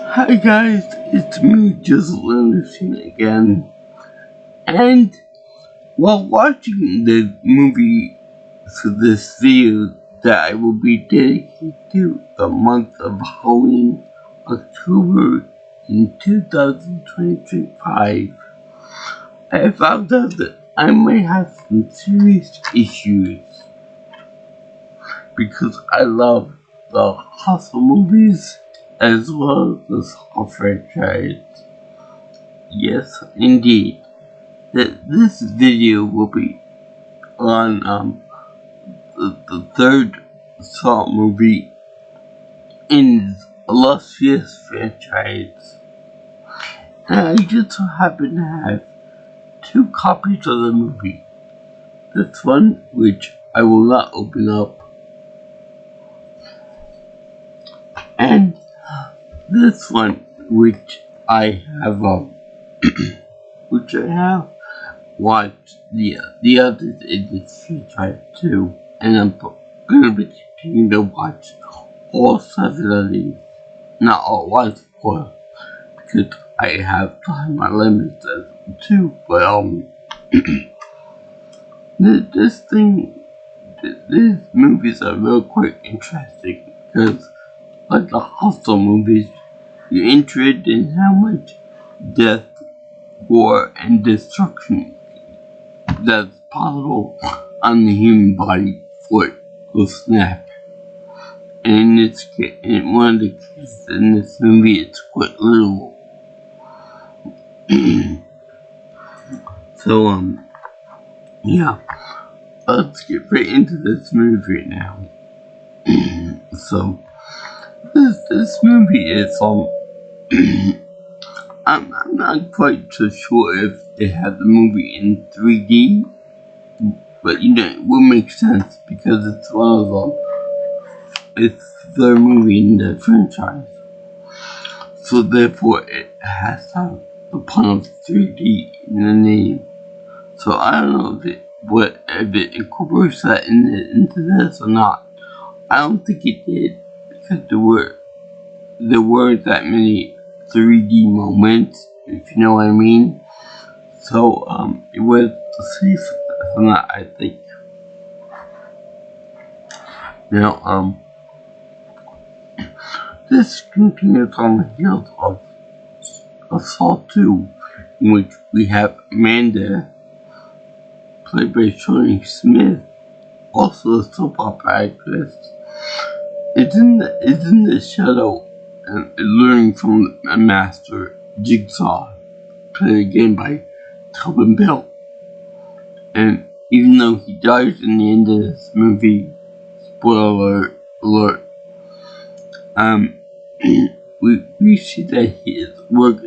Hi guys, it's me, Just Anderson again. And while watching the movie for this video that I will be dedicated to the month of Halloween, October in 2025, I found out that I may have some serious issues because I love the Hustle movies as well as the Saw franchise. Yes, indeed. This video will be on the third Saw movie in the illustrious franchise. And I just so happen to have two copies of the movie. This one, which I will not open up, and this one, which I have which I have watched the others in this franchise too, and I'm gonna be continuing to watch all seven of these, not all at once, of course, because I have time my limits too. But these movies are real quite interesting because, like the Hustle movies, you're interested in how much death, war, and destruction that's possible on the human body for it to snap. And in one of the cases in this movie, it's quite literal. So, yeah, let's get right into this movie now. So, this movie is, I'm not quite so sure if they had the movie in 3D, but it would make sense because it's one of them. It's their movie in the franchise, so therefore it has to have the pun of 3D in the name. So I don't know if it incorporates that into this or not. I don't think it did because there weren't that many 3D moments, if you know what I mean. So it was safe from that, I think. Now this continues on the heels of Saw 2, in which we have Amanda, played by Shawnee Smith, also a soap opera actress, is in the shadow and learning from a master, Jigsaw, played again by Tobin Bell. And even though he dies in the end of this movie, spoiler alert, we see that his work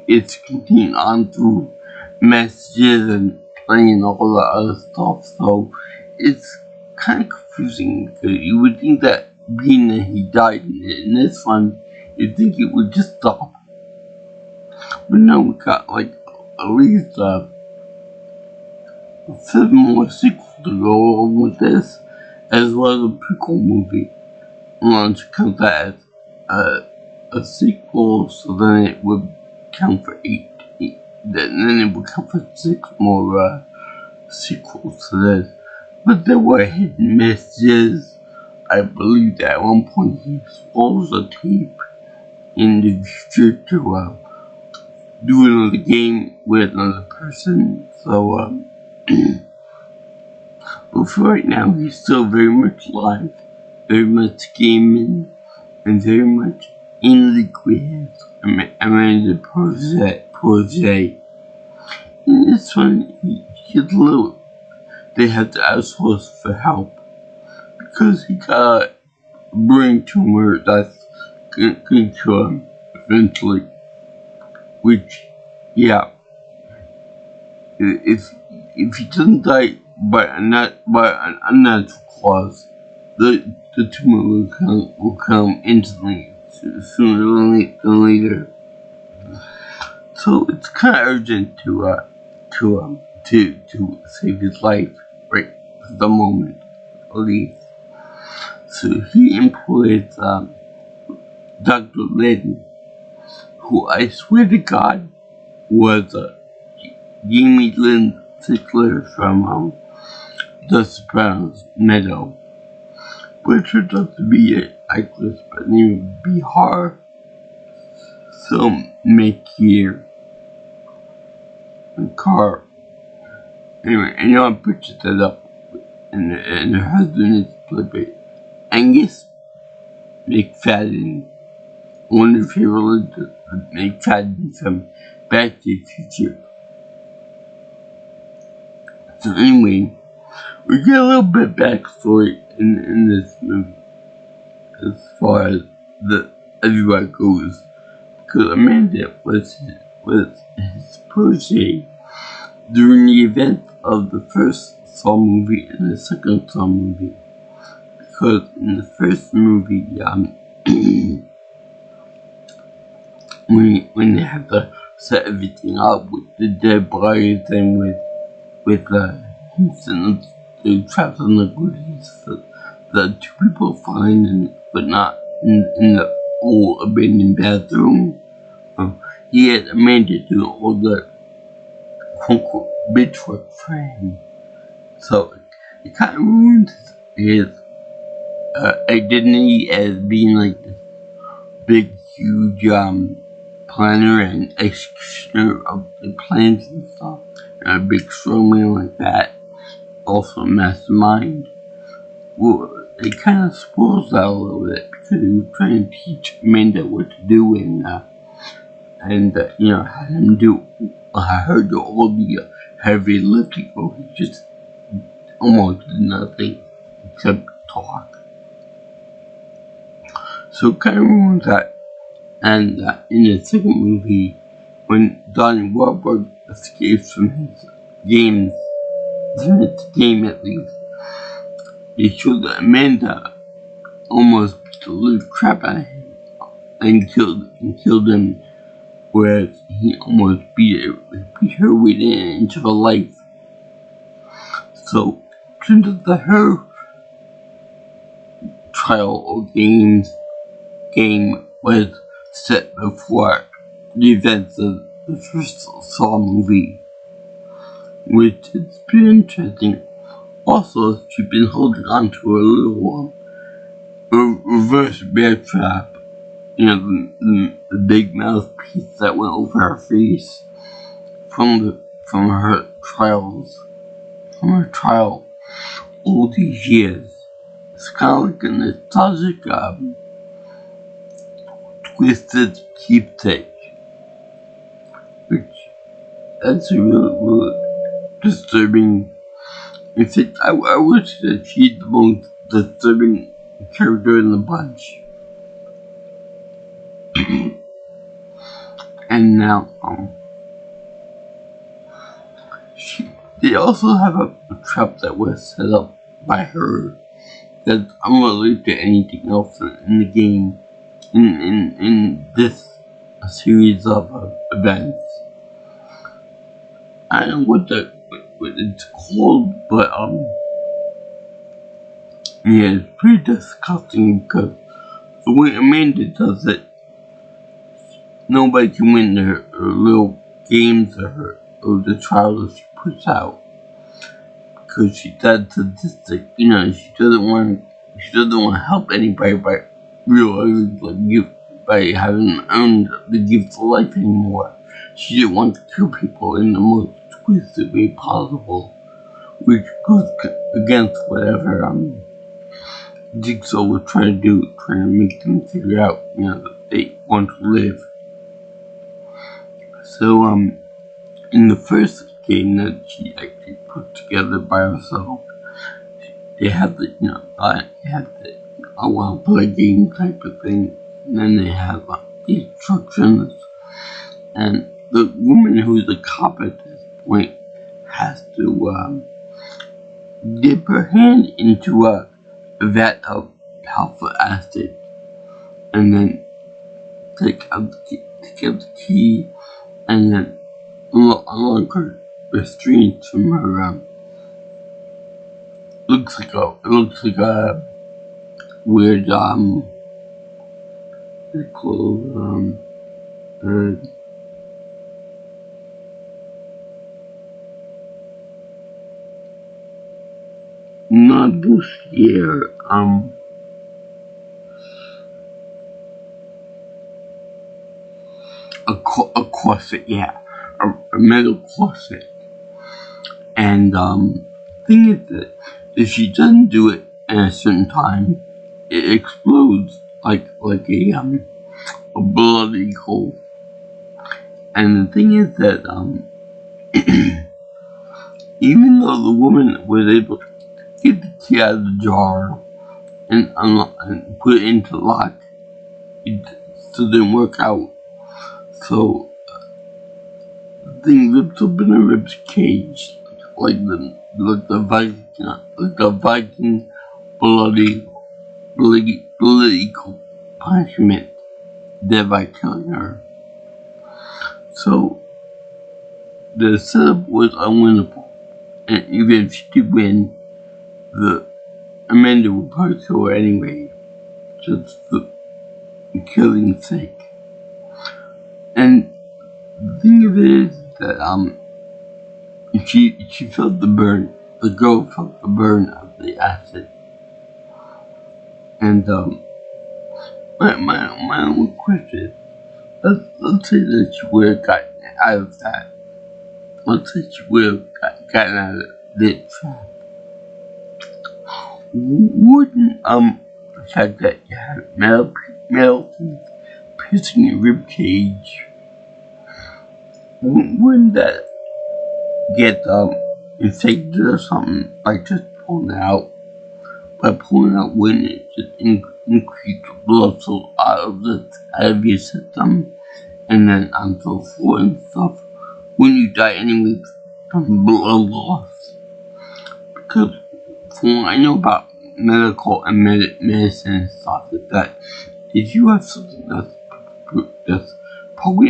is continuing on through messages and playing all the other stuff, so it's kind of confusing because you would think that being that he died in this one, you'd think it would just stop. But no, we got like at least 7 more sequels to go along with this, as well as a prequel movie. Launch comes as a sequel, so then it would count for 8. Then it would count for 6 more sequels to this. But there were hidden messages. I believe that at one point he swallows a tape in the future to do another game with another person. So, but for right now, he's still very much alive, very much gaming, and very much in liquid. Amanda Protege. In this one, he's little. They have to outsource for help because he got a brain tumor that's going to kill him eventually. Which, yeah, if he doesn't die by an unnatural cause, the tumor will come instantly, sooner than later. So it's kind of urgent to save his life right at the moment, at least. So he employs Dr. Lynn, who I swear to God was Jamie Lynn Sickler from The Sopranos, Meadow, which turned out to be an actress by the name of Bihar Filmmaker and Car. Anyway, I know I purchased that up, and her husband is played by Angus McFadden. I wonder if you related to McFadden from Back to the Future. So anyway, we get a little bit backstory in this movie as far as everybody goes, because Amanda was his protege during the event of the first Saw movie and the second Saw movie. Because in the first movie, when they have to set everything up with the dead bodies and with instead the trapped in the goodies that two people find, but not in the old abandoned bathroom. He had Amanda do all the quote-unquote bitch work for him. So it kind of ruins his identity as being like this big, huge planner and executioner of the plans and stuff. And a big strongman like that, also a mastermind. Well, it kind of spoils that a little bit because he was trying to teach Amanda what to do and had him do her do all the heavy lifting. Well, he just almost did nothing except talk. So it kind of ruins that. And in the second movie, when Donnie Wahlberg escapes from his game at least, they show that Amanda almost beat the living crap out of him and killed him, whereas he almost beat her within an inch of a life. So it turns out that her trial or game was set before the events of the first Saw movie, which is pretty interesting. Also, she's been holding on to a little reverse bear trap, the big mouthpiece that went over her face from her trial all these years. It's kind of like a nostalgic twisted keepsake, which that's a really disturbing. In fact, I wish that she's the most disturbing character in the bunch. And now, they also have a trap that was set up by her that's unrelated to anything else in the game. In this series of events, I don't know what it's called, but yeah, it's pretty disgusting because the way Amanda does it, nobody can win her little games or the trials she puts out because she's that sadistic. She doesn't want to help anybody by realizing by having earned the gift of life anymore. She didn't want to kill people in the most twisted way possible, which goes against whatever Jigsaw was trying to make them figure out, that they want to live. So, in the first game that she actually put together by herself, they had the I want to play game type of thing, and then they have the instructions, and the woman who's the cop at this point has to dip her hand into a vat of alpha acid, and then take out the key, and then unlock her restraints from her. It looks like a weird It's called, uh, not bustier, a corset, yeah, a metal corset. And, thing is that if she doesn't do it at a certain time, it explodes like a bloody hole. And the thing is that, even though the woman was able to get the key out of the jar and unlock and put it into lock, it still didn't work out. So the thing ripped open a ribs cage, like the Viking bloody punishment, thereby killing her. So the setup was unwinnable, and even if she did win, Amanda would probably kill her anyway, just for killing's sake. And the thing of it is that she felt the burn. The girl felt the burn of the acid. And my only question is, let's say that she would have gotten out of that. Let's say she would have gotten out of that trap. Wouldn't the fact that you had metal teeth piercing your rib cage, wouldn't that get infected or something? Like just pulling it out. By pulling out wind, it just increase the blood flow out of your system, and then onto the floor and stuff. When you die anyway from blood loss, because from what I know about medical and medicine and stuff, is that if you have something that's poking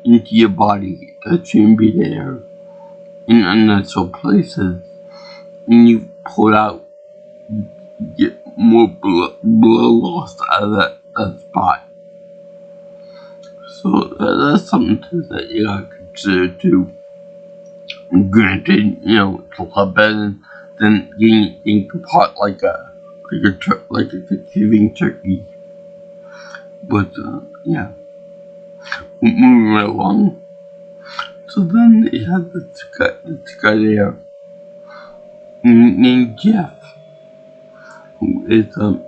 into your body that shouldn't be there in unnatural places, and you pull it out, you get more blood loss out of that spot. So that's something that you gotta consider too. Granted, it's a lot better than getting apart like a Thanksgiving turkey. But yeah, moving right along. So then they had this guy there named Jeff, who is in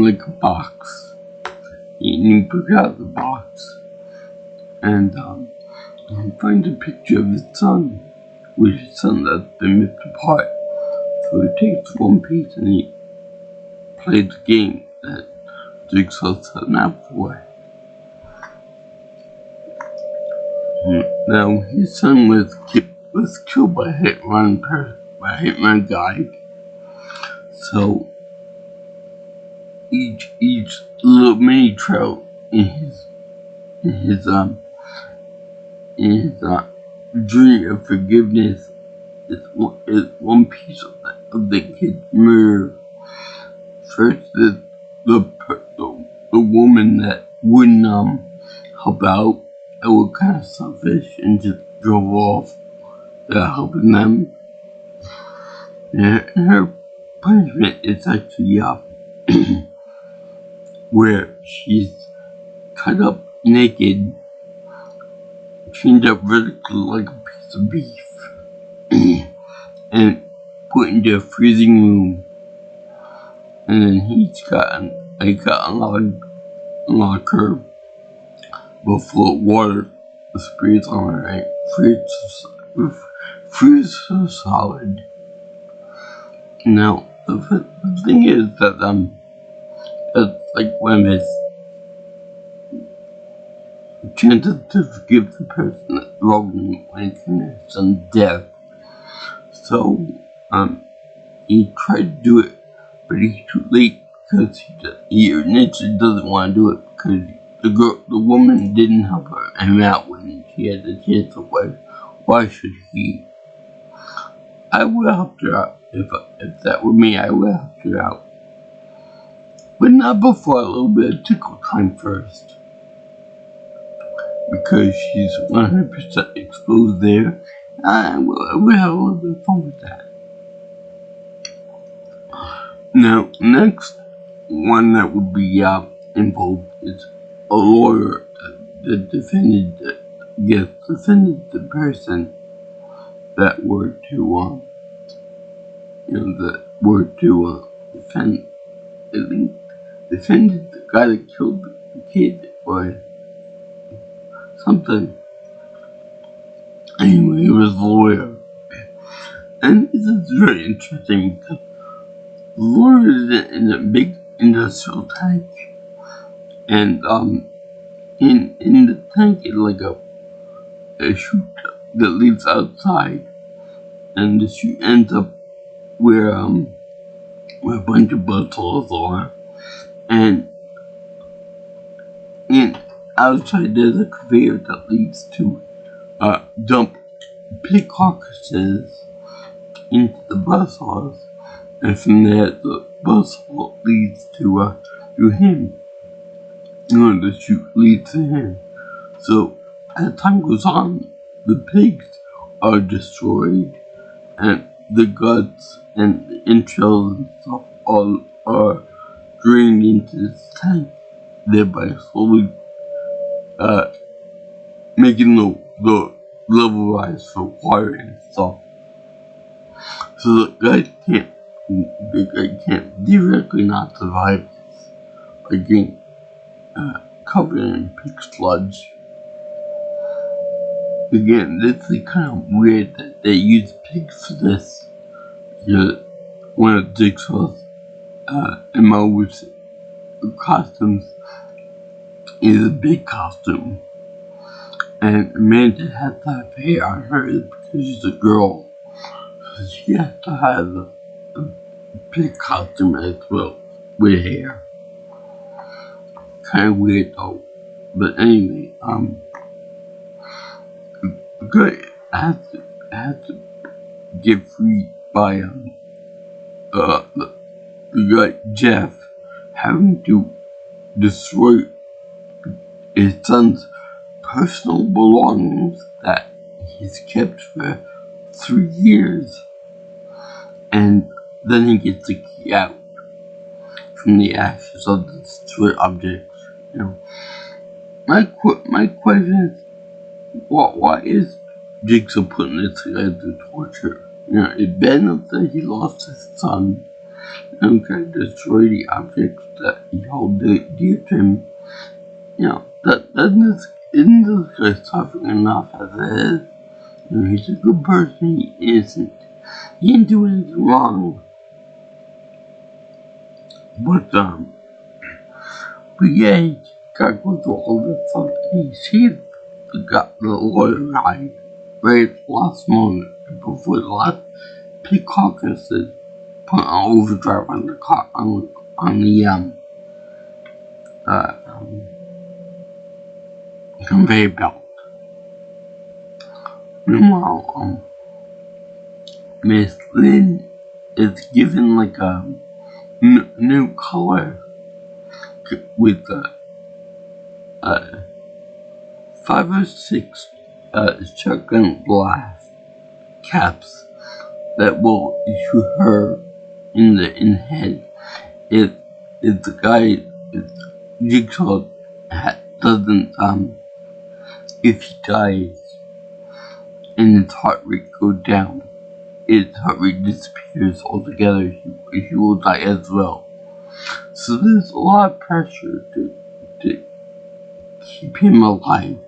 like a box. He took out the box and he finds a picture of his son, with his son that's been ripped apart. So he takes one piece and he plays the game that Jigsaw set him out for. Now his son was killed by a hitman guy. So each little mini trail in his journey of forgiveness is one piece of the kid's mirror. First is the woman that wouldn't help out, that was kind of selfish and just drove off without helping them. And her punishment is actually where she's cut up naked, chained up vertically like a piece of beef, and put into a freezing room. And then he's got unlock her before water sprays on her, right? Freeze so solid. Now the thing is that that's like one of his chances to forgive the person that wronged him when it commits some death. So he tried to do it, but he's too late because he initially doesn't want to do it because the woman didn't help him out when she had the chance. Why should he? I would have helped her out if that were me, I would ask her out. But not before a little bit of tickle time first. Because she's 100% exposed there. We'll have a little bit of fun with that. Now, next one that would be involved is a lawyer that defended the person that were to defend, at least defended the guy that killed the kid or something. Anyway, he was a lawyer. And this is very interesting because the lawyer is in a big industrial tank. And in the tank is like a chute that leads outside. And the chute ends up where a bunch of buzzsaws are. And outside there's a conveyor that leads to dump pig carcasses into the buzzsaws, and from there the buzzsaw leads to him. The chute leads to him. So as time goes on, the pigs are destroyed, and the guts and the entrails and stuff all are drained into this tank, thereby slowly making the level rise for water and stuff. So the guy can't directly not survive this by getting covered in pig sludge. Again, this is kind of weird that they use pigs for this. Because one of Jigsaw's MO's costumes is a big costume. And Amanda has to have hair on hers because she's a girl. So she has to have a big costume as well with hair. Kind of weird though. But anyway, the guy has to get freed by the guy Jeff having to destroy his son's personal belongings that he's kept for 3 years, and then he gets the key out from the ashes of the destroyed objects. My question is, why is Jigsaw putting this guy through torture? It's bad enough that he lost his son and can destroy the objects that he held dear to him. Isn't this guy suffering enough as it is? He's a good person, he's innocent. He didn't do anything wrong. But yeah, he got to go through all this stuff, and he sees the lawyer guy right at the last moment before the last pig carcass is put on overdrive on the car on the conveyor belt. Meanwhile, Miss Lynn is given like a new color with 5 or 6 shotgun blast caps that will issue her in the head if the guy Jigsaw doesn't if he dies and his heart rate goes down, his heart rate disappears altogether. He will die as well. So there's a lot of pressure to keep him alive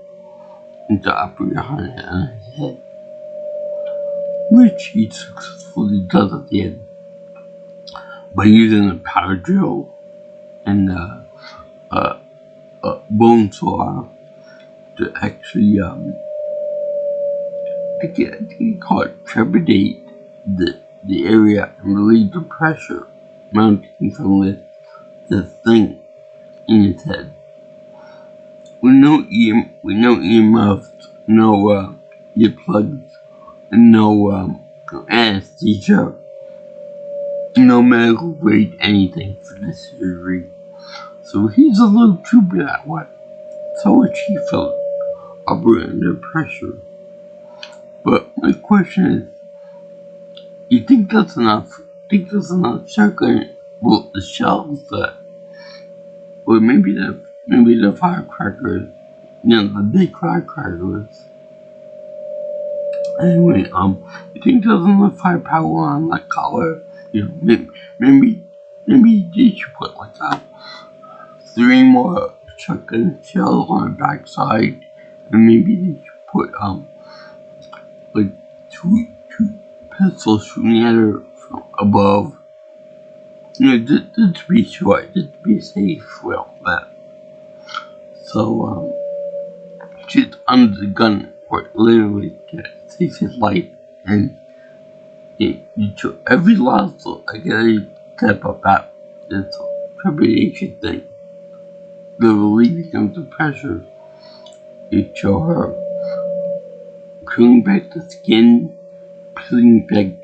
and to operate on his head, which he successfully does at the end by using a power drill and a bone saw to actually trepidate the area and relieve the pressure mounting from the thing in his head. With no earmuffs, no earplugs, and no anesthesia no medical grade anything for this surgery. So he's a little too bad what. So she felt upper under pressure. But my question is, you think that's enough? Think there's enough shotgun? Well, the shells that, or maybe the firecrackers, the big firecrackers. Anyway, you think there's enough firepower on that collar? Maybe they should put like 3 more shotgun shells on the backside, and maybe they should put like two pistols shooting at her from above. Just to be sure, just to be safe with all that. So she's under the gun for literally to save his life, and every last step of that this trepidation thing, the relieving of the pressure, you show her peeling back the skin, peeling back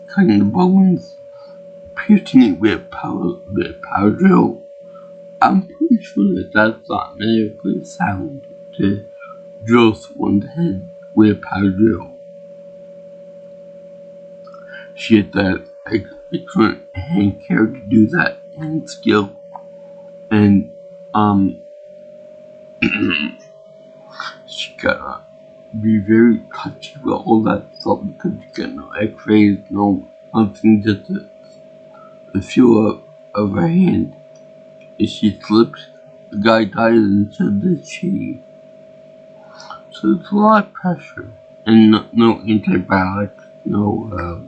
cutting the bones, piercing it with power drill. I'm pretty sure that's not medically sound to drill someone's head with a power drill. She had that excellent hand care to do that, hand skill, and she gotta be very touchy with all that stuff because you get no x-rays, nothing, just a feel of her hand. If she slips, the guy dies, and so does she. So it's a lot of pressure, and no antibiotics, no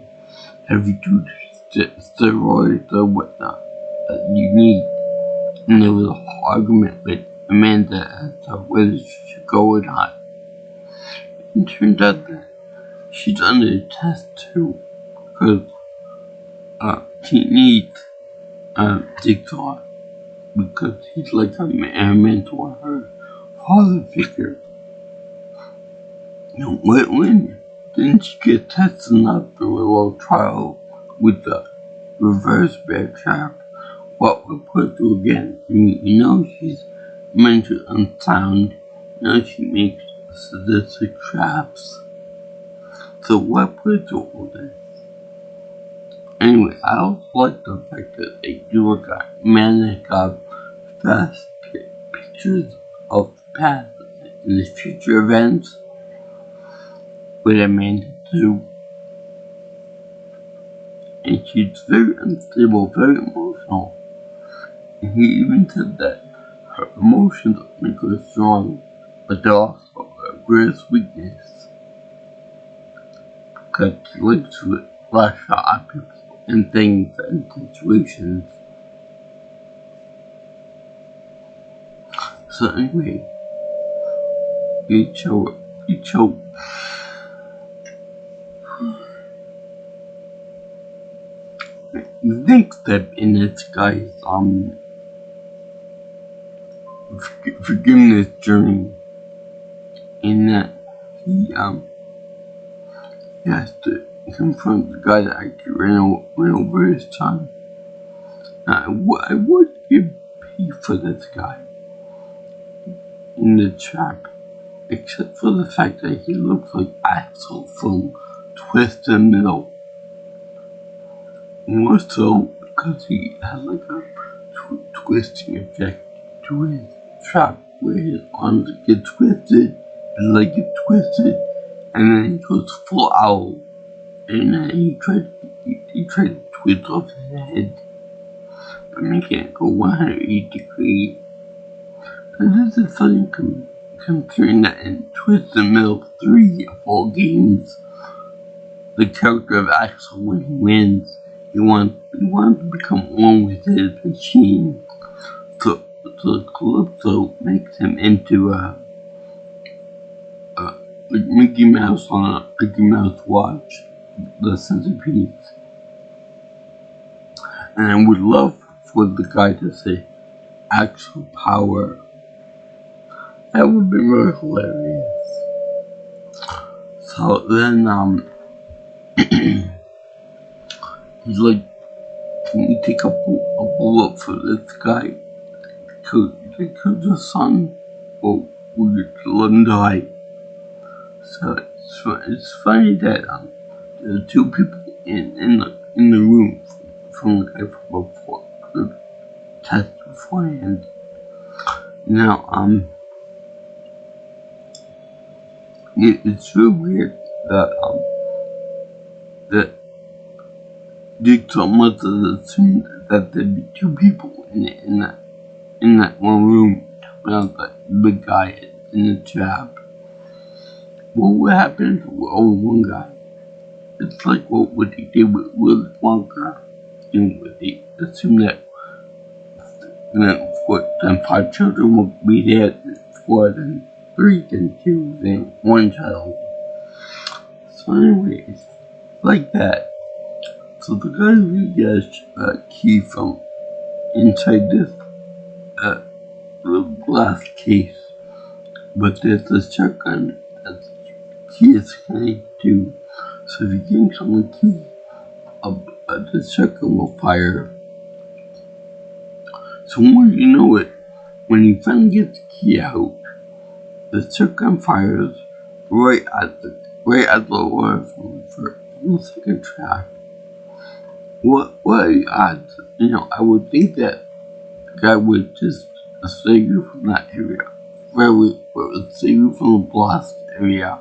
heavy duty steroids or whatnot that you need. And there was a whole argument with Amanda as to whether she should go or not. It turns out that she's under test too, because she needs Jigsaw, because he's like a mentor, her father figure. When didn't she get tested up through a little trial with the reverse bear trap? What we put through again? She's mentally unsound. She makes sadistic traps. So what put through all this? Anyway, I also like the fact that they do a manic fast pictures of the past and the future events with Amanda too. And she's very unstable, very emotional. And he even said that her emotions make her strong, but they're also her greatest weakness. Because she likes to lash out at people and things and situations. So anyway, each the next step in this guy's forgiveness journey, in that he has to confront the guy that actually ran over his son. Now, I would give P for this guy in the trap, except for the fact that he looks like Axel from Twisted Metal. More so because he has like a twisting effect to his trap, where his arms get twisted, his leg get twisted, and then he goes full owl. And then he tried to twist off his head, but making it go 180 degrees. And this is something considering that in Twisted Metal 3 of all games, the character of Axel, when he wins, he wants to become one with his machine. So Calypso makes him into like Mickey Mouse on a Mickey Mouse watch, the centerpiece. And I would love for the guy to say Axel Power. That would be really hilarious. So then he's like can you take a bullet for this guy? Could the son, or would you let him die? So it's funny that there are two people in the room from the guy from before the test beforehand. Now it's real weird that Jigsaw must have assumed that there'd be two people in that one room talking about the big guy in the trap. What would happen if it were only one guy? It's like what would they do with Willy Wonka? Would they assume that then 5 children would be dead, 4 then 3 then 2 then 1 child? So anyways, like that. So the guy really gets a key from inside this little glass case, but there's a shotgun that the key is connected to. So if you yank on the key, the shotgun will fire. So when you know it, when you finally get the key out, the shotgun fires right at the water from the second track. What are the odds? I would think that the guy would just save you from that area. Would save you from the blast area.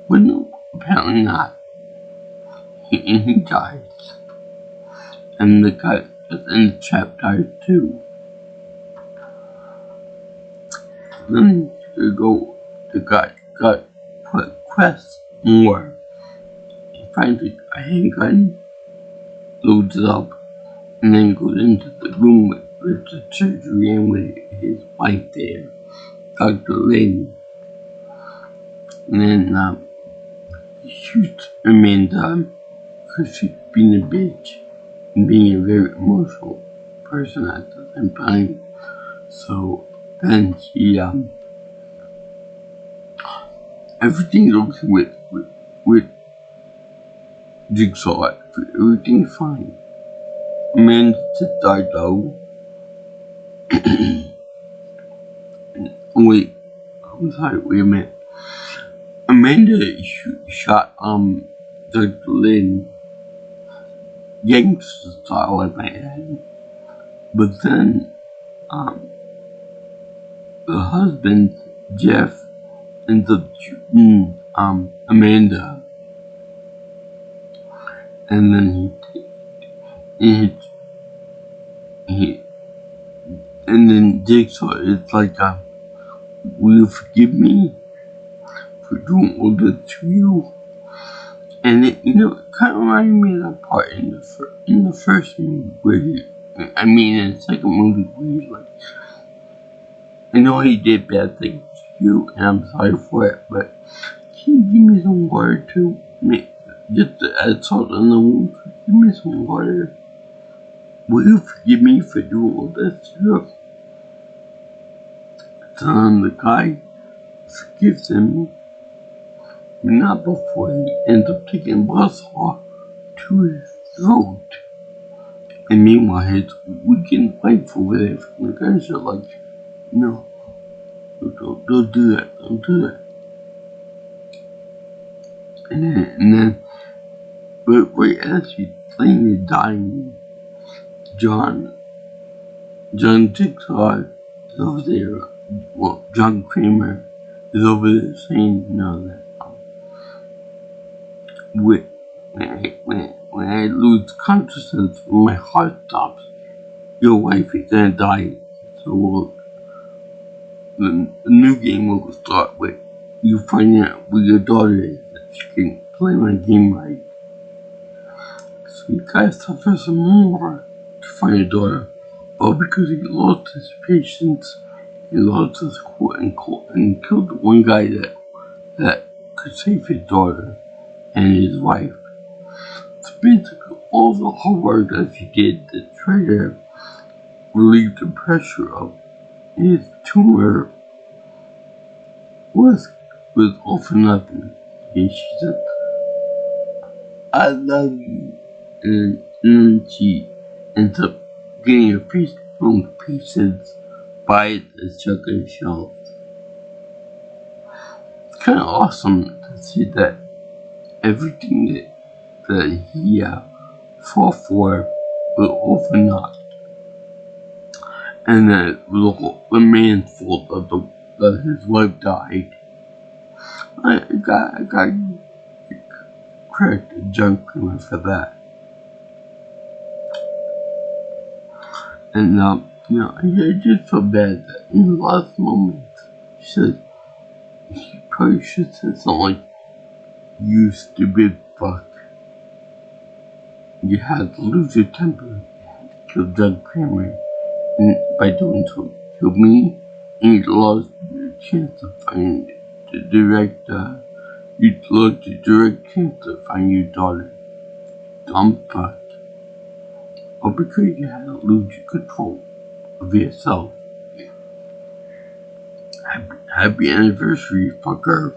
But no, apparently not. He dies. And the guy in the trap dies too. Then the guy got put quest more. He finds a handgun, loads it up, and then goes into the room with the surgery and with his wife there, Dr. Lynn. And then he shoots Amanda because she's being a bitch and being a very emotional person at the same time. So then she everything's okay with Jigsaw. Everything's fine. Amanda just died though. Wait a minute. Amanda shot Dr. Lynn gangster style in my head. But then the husband, Jeff, ends up shooting Amanda. And then and then Jigsaw is like, will you forgive me for doing all this to you? And it kind of reminded me of that part in the first movie where in the second movie where he's like, I know he did bad things to you, and I'm sorry for it, but can you give me some water to just to add salt in the wound? Give me some water. Will you forgive me for doing all this to you? The guy forgives him, but not before he ends up taking Buzzsaw to his throat. And meanwhile, his weekend wife over there from the guys are like, no, don't do that, don't do that. And then right as he's plainly dying, John Jigsaw is over there. Well, John Kramer is over there saying, that when I lose consciousness, when my heart stops, your wife is gonna die. So the new game will start with you finding out where your daughter is, that she can play my game right. So you guys suffer some more to find your daughter, all because he lost his patience, he lost his cool and killed the one guy that could save his daughter and his wife. So basically, all the hard work that he did to try to relieve the pressure of his tumor was all for nothing. And she said, I love you. And and then she ends up getting her face blown to pieces by the shotgun shells. It's kind of awesome to see that everything that he fought for was overnight, and that the man's fault that his wife died. I got credit to John Kramer for that. And I just feel bad that in the last moments he probably should say something like, "You stupid fuck. You had to lose your temper. You had to kill John Kramer. And by doing so, you killed me, and you lost your chance to find the director. You lost your direct chance to find your daughter. Dumb fuck. Or because you had to lose your control of yourself. Happy anniversary, fucker."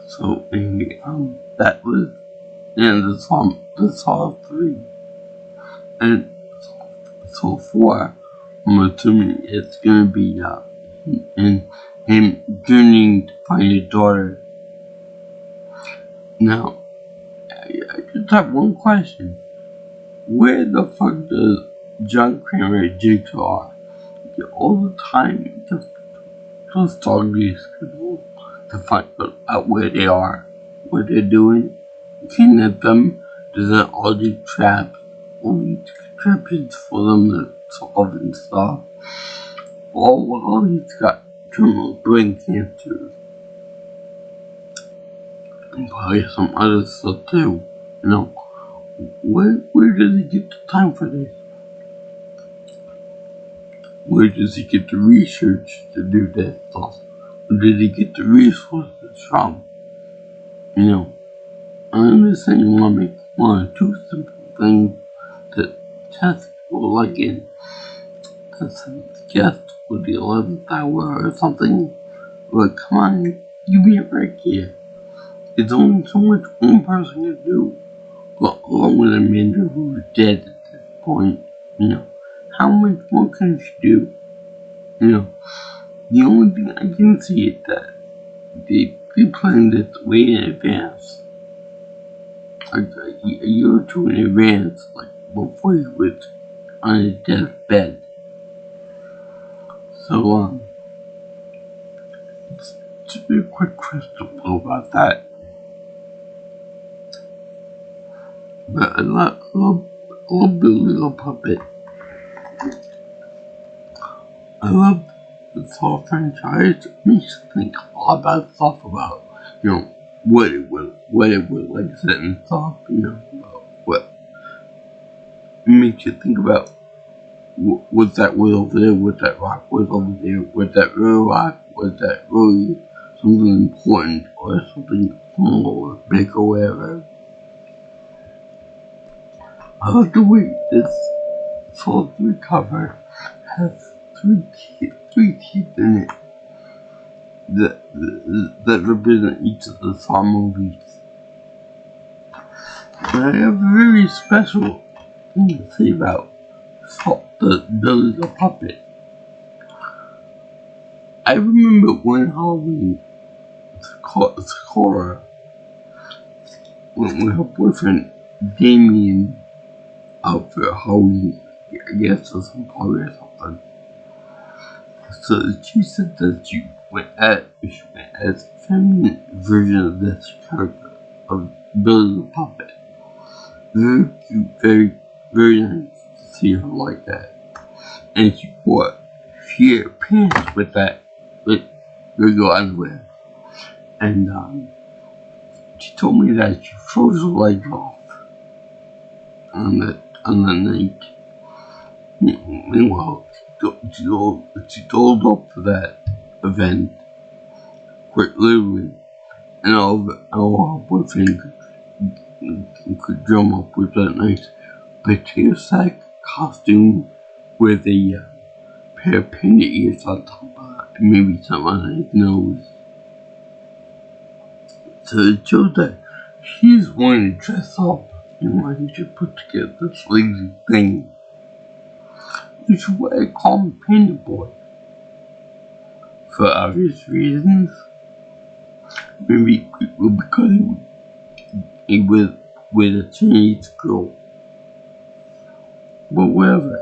So anyway, that was the end of the Saw 3. And so 4, I'm assuming it's gonna be him journeying to find his daughter. Now, I just have one question. Where the fuck does John Kramer and Jigsaw get all the time to stalk these people to find out where they are, what they're doing, kidnap them, design all these traps, all these contraptions for them to solve and stuff, all while he's got terminal brain cancer and probably some other stuff too. Where does he get the time for this? Where does he get the research to do that stuff? Where did he get the resources from? I understand you want to make one or two simple things to test people like in guest with the 11th hour or something. But come on, give me a break here. It's only so much one person can do. But along with Amanda, who's dead at this point, how much more can she do? The only thing I can see is that they planned this way in advance. Like a year or two in advance, like before he was on his deathbed. So, to be a quick crystal ball about that. But I love Billy the Puppet. I love the Saw franchise. It makes you think a lot about stuff about, what it was like I said in Saw, what it makes you think about was that wood over there, was that rock was over there, was that real rock, was that really something important or something small or big or whatever. I like the way this Saw 3 cover has three teeth in it that represent each of the Saw movies. And I have a very special thing to say about the Billy the Puppet. I remember when Halloween, Sakura, when her boyfriend Damien out for Halloween, I guess or some party or something. So she said that she went as a feminine version of this character of Billy the Puppet. Very cute, very, very nice to see her like that. And she wore sheer pants with that, with regular underwear. And she told me that she froze her legs off on the night. Meanwhile, she told up for that event quite literally, and all her boyfriend could drum up with that nice potato sack costume with a pair of painted ears on top of it, and maybe something on his nose. So it shows that she's wanting to dress up And why did you put together this lazy thing? Which is what I call him Panda Boy. For obvious reasons. Maybe because he was with a Chinese girl. But whatever.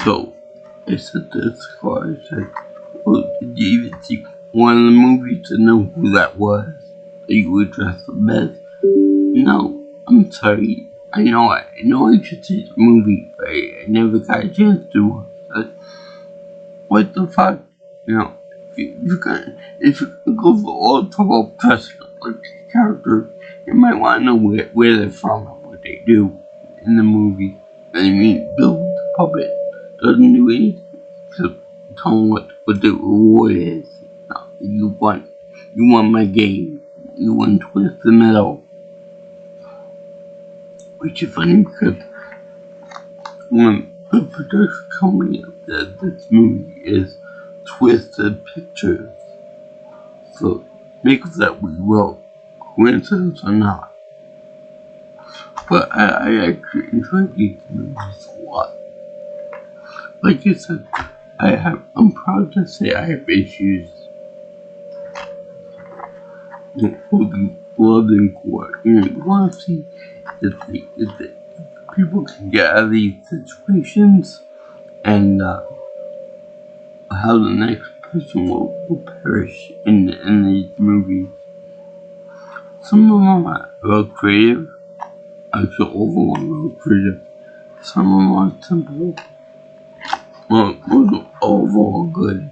So, I said to this car, I said, well, did you even see one of the movies to know who that was? That you would dress the best? No, I'm sorry. I know I should see the movie, but I never got a chance to. What the fuck? You know, if you go for all 12 dressed like characters, you might want to know where they're from and what they do in the movie. I mean, Bill the puppet doesn't do anything except tell them what the reward is. No, you want my game. You want Twist the Metal. Which is funny because when the production company of this movie is Twisted Pictures. So make of that we will, coincidence or not. But I actually enjoy these movies a lot. Like you said, I'm proud to say I have issues with blood and gore. You want to see if people can get out of these situations and how the next person will perish in these movies. Some of them are real creative. Actually, all of them are real creative. Some of them are simple. Well, most of all are good.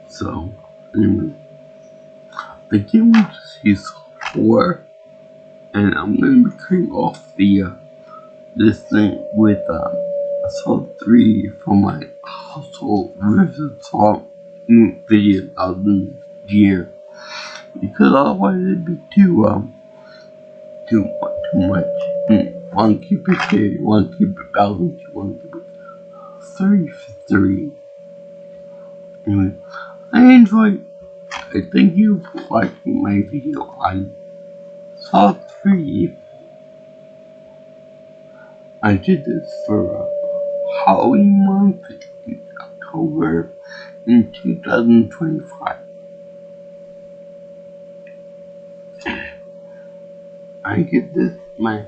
So, anyway, I can't wait to see Saw 4, and I'm gonna be cutting off the this thing with Saw 3 from my household versus Saw video of the year, because otherwise it'd be too much. You want to keep it fair, you want to keep it balanced, you want to keep it 3 for 3. Anyway, I enjoyed. I thank you for watching my video on Saw 3. I did this for Halloween month in October in 2025. I give this my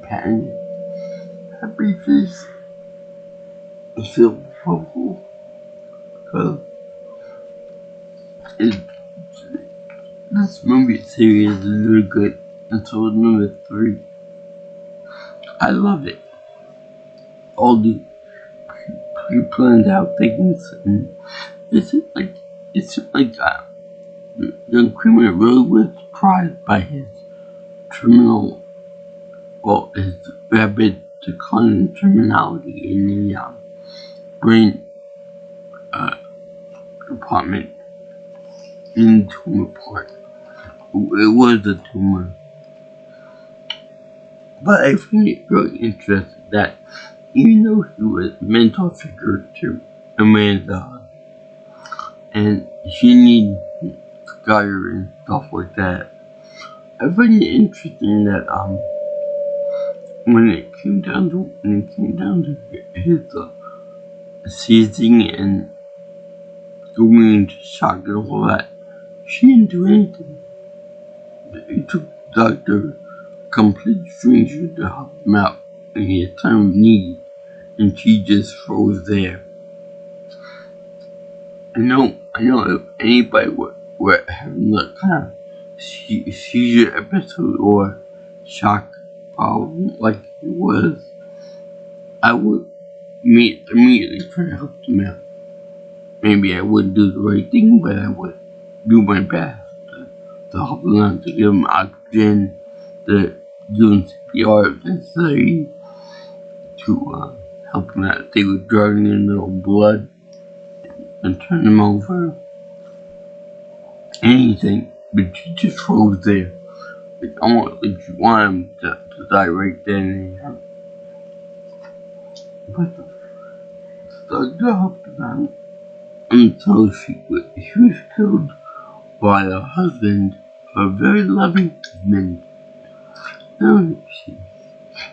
patent happy face silver bubble because this movie series is really good, and so is number 3. I love it. All the pre-planned out things, and it's like the criminal really was surprised by his his rapid decline in terminality in the brain department in the tumor part. It was a tumor. But I find it really interesting that even though he was a mentor figure to Amanda, and she needed Skyler and stuff like that, I find it interesting that when it came down to his seizing and going into shock and all that, she didn't do anything. It took Dr. Complete Stranger to help him out in his time of need, and she just froze there. I know if anybody were having that kind of seizure episode or shock problem like it was, I would immediately try to help them out. Maybe I wouldn't do the right thing, but I would do my best to help them out, to give them oxygen, to do CPR if necessary, to help them out if they were drowning in their own blood, and turn them over. Anything, but she just froze there. Like, you want him to die right then and there. But the helped them out until she was killed by her husband, a very loving man. Now,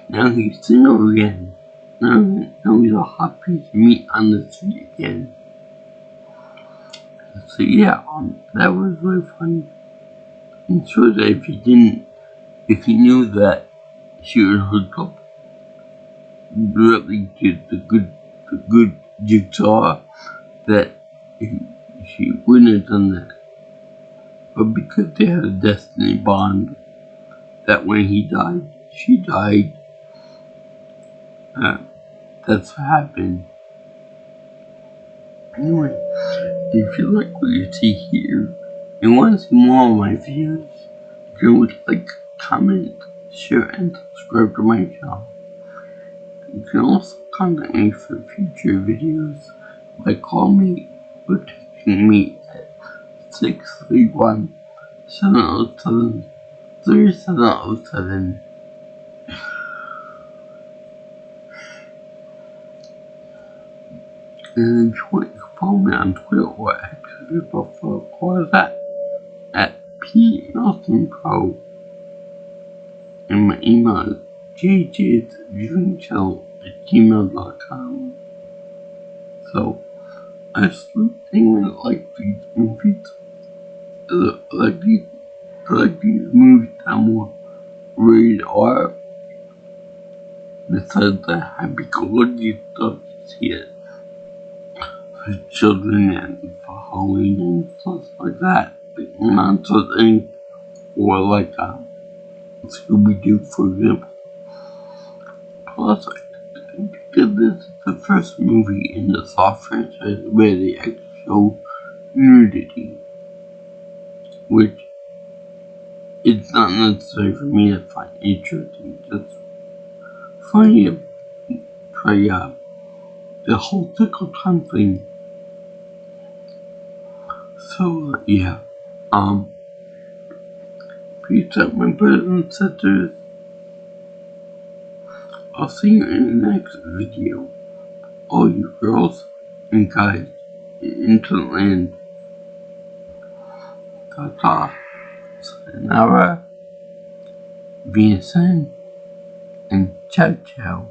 now he's single again. Now he's happy to meet on the street again. So yeah, that was really fun. I'm sure that if you knew that she was hooked up really to the good Jigsaw, that she wouldn't have done that. But because they had a destiny bond, that when he died, she died. That's what happened. Anyway, if you like what you see here and want to see more of my videos, you can always like, comment, share, and subscribe to my channel. You can also contact me for future videos by calling me or texting me at 631-707-3707. And if you want, you can follow me on Twitter or X, for that at PNelsonPro. And my email is jjsviewingchannel@gmail.com. So, I still think like these movies, like these movies that are more rated R, besides the happy-go-lucky stuff here for children and for Halloween and stuff like that, like Monsters Inc. or like Scooby-Doo, for example. Plus, because this is the first movie in the Saw franchise where they actually show nudity, which it's not necessary for me to find interesting. Just find try the whole tickle time thing. So yeah, peace out, my brothers and sisters. I'll see you in the next video. All you girls and guys into the land. Ta-ta, sayonara, bien, and ciao ciao.